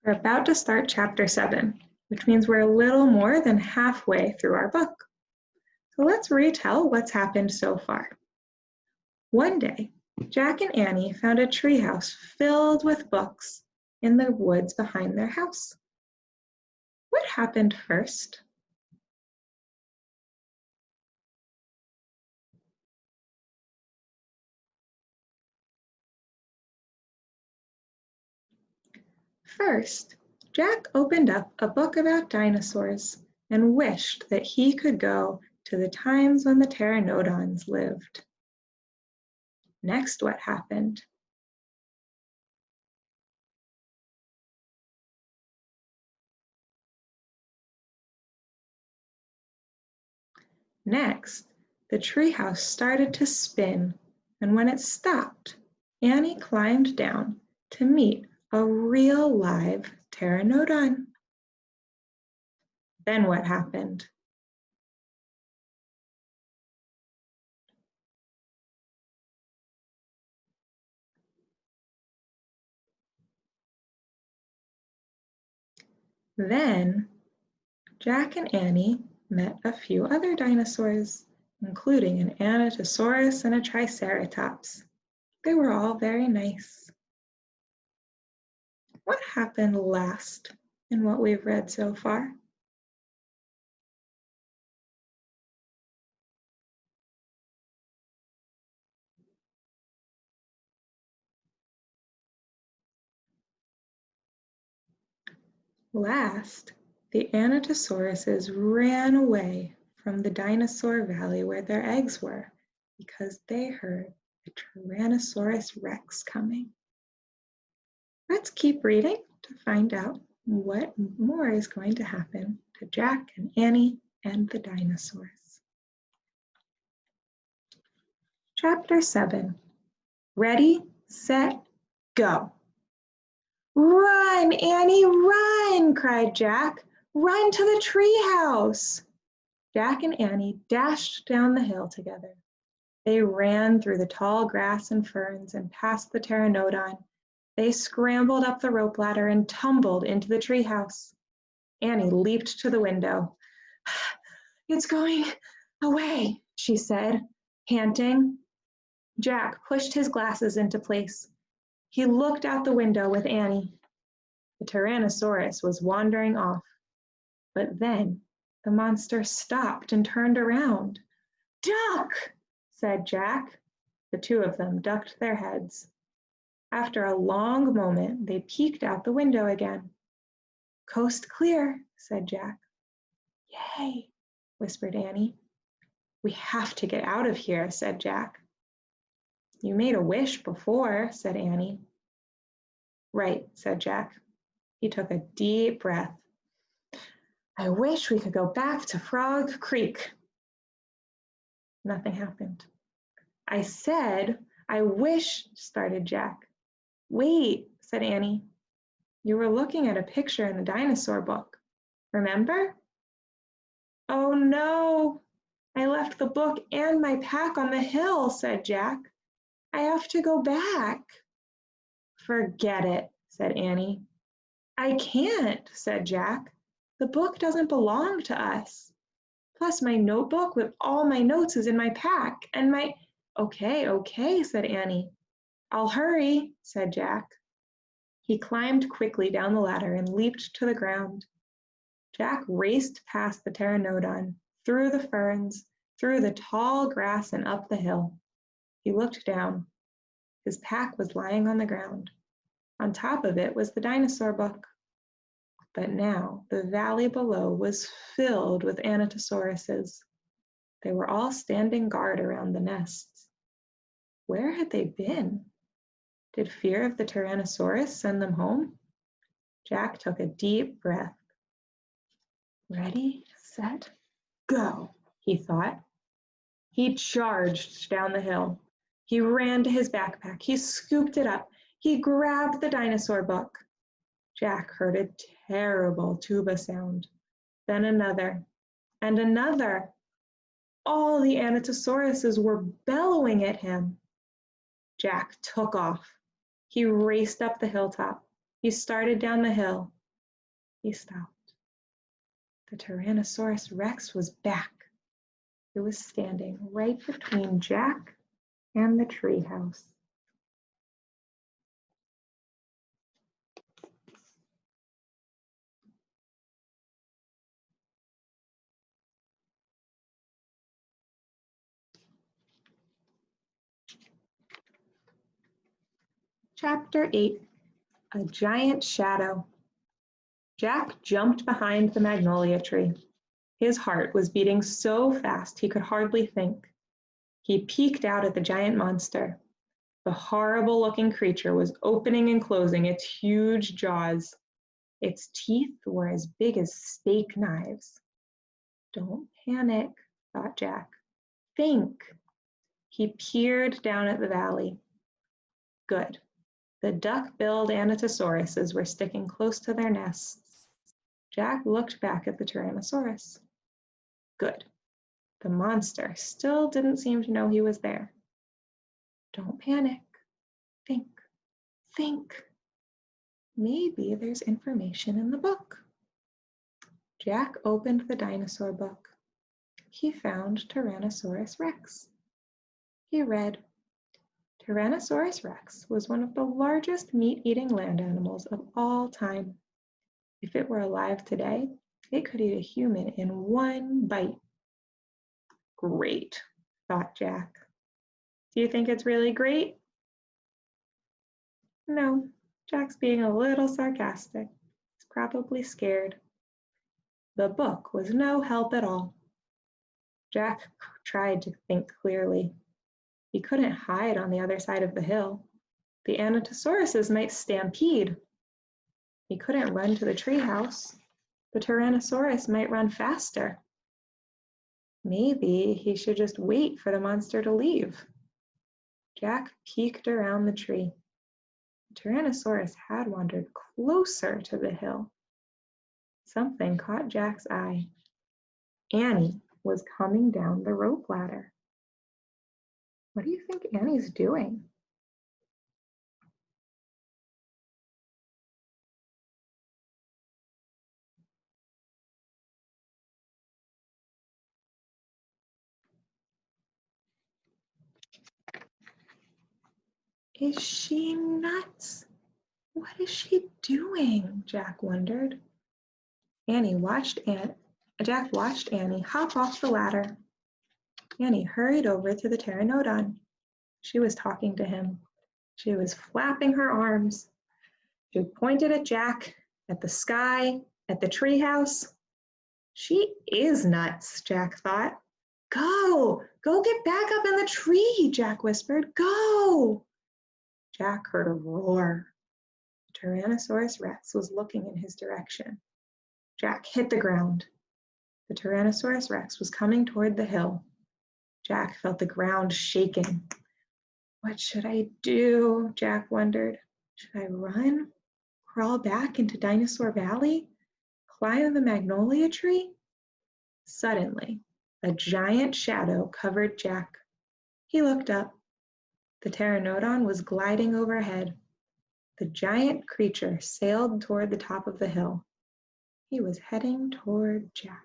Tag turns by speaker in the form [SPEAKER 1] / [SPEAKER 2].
[SPEAKER 1] We're about to start chapter 7, which means we're a little more than halfway through our book. So let's retell what's happened so far. One day, Jack and Annie found a treehouse filled with books in the woods behind their house. What happened first? First, Jack opened up a book about dinosaurs and wished that he could go to the times when the pteranodons lived. Next, what happened? Next, the treehouse started to spin, and when it stopped, Annie climbed down to meet a real live pteranodon. Then what happened? Then Jack and Annie met a few other dinosaurs, including an Anatosaurus and a Triceratops. They were all very nice. What happened last in what we've read so far? Last, the Anatosauruses ran away from the dinosaur valley where their eggs were because they heard the Tyrannosaurus Rex coming. Let's keep reading to find out what more is going to happen to Jack and Annie and the dinosaurs. Chapter 7. Ready, set, go. Run, Annie, run, cried Jack. Run to the treehouse. Jack and Annie dashed down the hill together. They ran through the tall grass and ferns and past the pteranodon. They scrambled up the rope ladder and tumbled into the treehouse. Annie leaped to the window. It's going away, she said, panting. Jack pushed his glasses into place. He looked out the window with Annie. The Tyrannosaurus was wandering off. But then the monster stopped and turned around. Duck, said Jack. The two of them ducked their heads. After a long moment, they peeked out the window again. Coast clear, said Jack. Yay, whispered Annie. We have to get out of here, said Jack. You made a wish before, said Annie. Right, said Jack. He took a deep breath. I wish we could go back to Frog Creek. Nothing happened. I said, I wish, started Jack. Wait, said Annie. You were looking at a picture in the dinosaur book. Remember? Oh no, I left the book and my pack on the hill, said Jack. I have to go back. Forget it, said Annie. I can't, said Jack. The book doesn't belong to us. Plus my notebook with all my notes is in my pack, and my... Okay, said Annie. I'll hurry, said Jack. He climbed quickly down the ladder and leaped to the ground. Jack raced past the pteranodon, through the ferns, through the tall grass and up the hill. He looked down. His pack was lying on the ground. On top of it was the dinosaur book. But now the valley below was filled with Anatosauruses. They were all standing guard around the nests. Where had they been? Did fear of the Tyrannosaurus send them home? Jack took a deep breath. Ready, set, go, he thought. He charged down the hill. He ran to his backpack. He scooped it up. He grabbed the dinosaur book. Jack heard a terrible tuba sound, then another, and another. All the Anatosauruses were bellowing at him. Jack took off. He raced up the hilltop. He started down the hill. He stopped. The Tyrannosaurus Rex was back. It was standing right between Jack and the treehouse. Chapter 8, A Giant Shadow. Jack jumped behind the magnolia tree. His heart was beating so fast he could hardly think. He peeked out at the giant monster. The horrible-looking creature was opening and closing its huge jaws. Its teeth were as big as steak knives. Don't panic, thought Jack. Think. He peered down at the valley. Good. The duck-billed Anatosauruses were sticking close to their nests. Jack looked back at the Tyrannosaurus. Good. The monster still didn't seem to know he was there. Don't panic. Think. Think. Maybe there's information in the book. Jack opened the dinosaur book. He found Tyrannosaurus Rex. He read, Tyrannosaurus Rex was one of the largest meat-eating land animals of all time. If it were alive today, it could eat a human in one bite. Great, thought Jack. Do you think it's really great? No, Jack's being a little sarcastic. He's probably scared. The book was no help at all. Jack tried to think clearly. He couldn't hide on the other side of the hill. The Anatosauruses might stampede. He couldn't run to the treehouse. The Tyrannosaurus might run faster. Maybe he should just wait for the monster to leave. Jack peeked around the tree. The Tyrannosaurus had wandered closer to the hill. Something caught Jack's eye. Annie was coming down the rope ladder. What do you think Annie's doing? Is she nuts? What is she doing? Jack wondered. Jack watched Annie hop off the ladder. Annie hurried over to the pteranodon. She was talking to him. She was flapping her arms. She pointed at Jack, at the sky, at the treehouse. She is nuts, Jack thought. Go get back up in the tree, Jack whispered. Go! Jack heard a roar. The Tyrannosaurus Rex was looking in his direction. Jack hit the ground. The Tyrannosaurus Rex was coming toward the hill. Jack felt the ground shaking. What should I do? Jack wondered. Should I run? Crawl back into Dinosaur Valley? Climb the magnolia tree? Suddenly, a giant shadow covered Jack. He looked up. The pteranodon was gliding overhead. The giant creature sailed toward the top of the hill. He was heading toward Jack.